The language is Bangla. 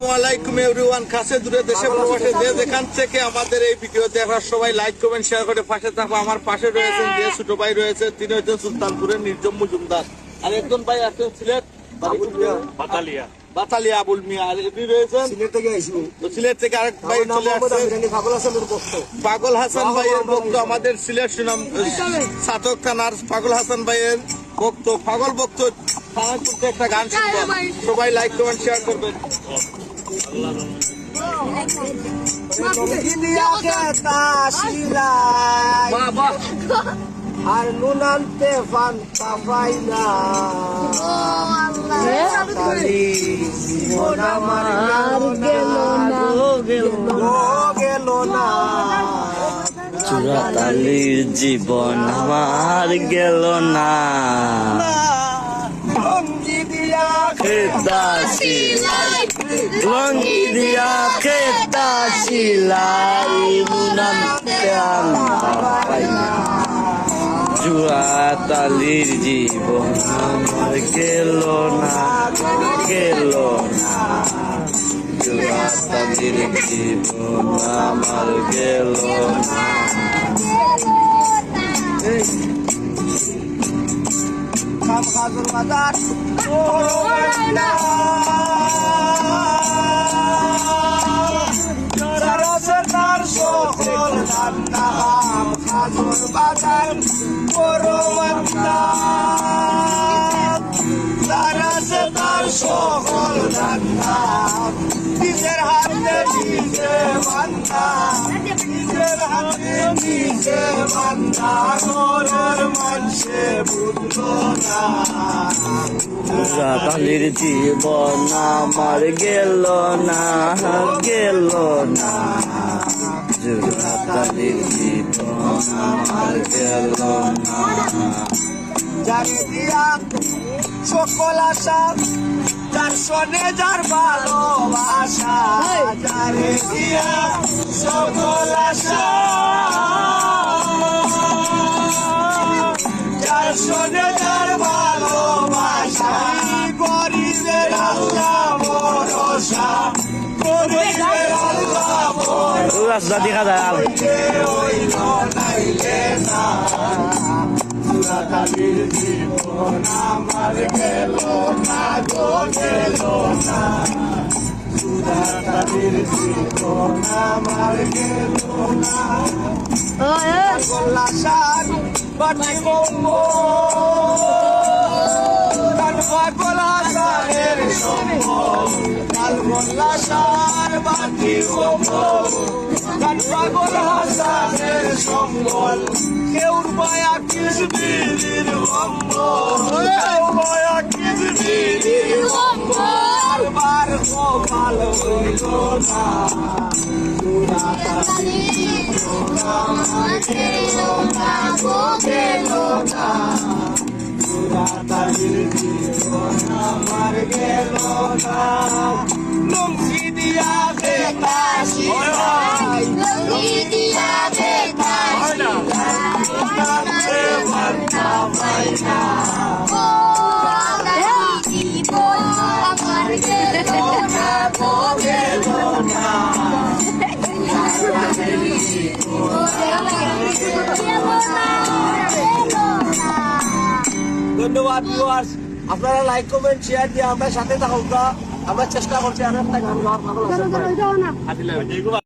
আসসালামু এভরিওয়ান, কাছে দূরে দেশে প্রবাসে যে যেখান থেকে আমাদের এই ভিডিও দেখার সবাই লাইক কমেন্ট শেয়ার করে পাশে থাকবো। আমার পাশে রয়েছেন যে ছোট ভাই রয়েছে, তিনি হচ্ছেন সুলতানপুরের নির্জম মজুমদার। আর একজন ভাই আছেন সিলেট বাতালিয়া আবুল মিয়া, আর এটি রয়েছেন সিলেট থেকে আরেক ভাই চলে আসছে পাগল হাসান ভাইয়ের ভক্ত। আমাদের সিলেট সুনাম সাতক থানার পাগল হাসান ভাইয়ের ভক্ত, পাগল ভক্ত থানার করতে একটা গান শুনবো। সবাই লাইক কমেন্ট শেয়ার করবেন। আর নুনান্তে ফান্তা পাই না গেল না চুরাতালির জীবন আমার গেল না। লঙ্গি দিয়া খেতা সিলাই, লঙ্গি দিয়া খেতা সিলাই, নুনান্তে আনতা পাই না। চুরাতালির জীবন আমার গেল না, গেল না। চুরাতালির জীবন আমার গেল না। কাম খাজুর বাজার তার সকল রান্না খাজুর বাজার তার সকল রান্না নিজের হাতে নিজে বান্ধা, নিজের হাতে নিজে বান্ধা ঘরের মানুষে বুঝলো না। চুরাতালির জীবন আমার গেল না, গেল না। চুরাতালির জীবন আমার গেল না। যারে দিয়া সকল আশা, যার শোনে যার ভালোবাসা, যারে দিয়া সকল আশা, যার শোনে যার ভালোবাসা, গরিবের আল্লাহ ভরসা, গরিবের আল্লাহ ভরসা, রাস্তা দেখা যায় হইল নাইলে না। চুরাতালির জীবন আমার গেল না গো, গেল না। চুরাতালির জীবন আমার গেল না। গোল্লাসার বাটি পাগল হাসানের সম্ভব, গোল্লাসার বাটি পাগল হাসানের সম্বল, কেউর মায়া কিসবির অম্বল, কেউ মায়া কিসবির অম্বল, বার কপাল হইল না। চুরাতালির জীবন আমার গেল না গো, গেল না। চুরাতালির জীবন আমার গেল না। লঙ্গি দিয়া খেতা সিলাই, লঙ্গি দিয়া খেতা সিলাই, মানতা পাই না। জীবন আমার গেল না গো, গেল না। ধন্যবাদ ভিউয়ার্স, আপনারা লাইক কমেন্ট শেয়ার দিয়ে আমরা সাথে থাকুন। আমরা চেষ্টা করছি আর একটা গান গাওয়ার। ভালো লাগছে।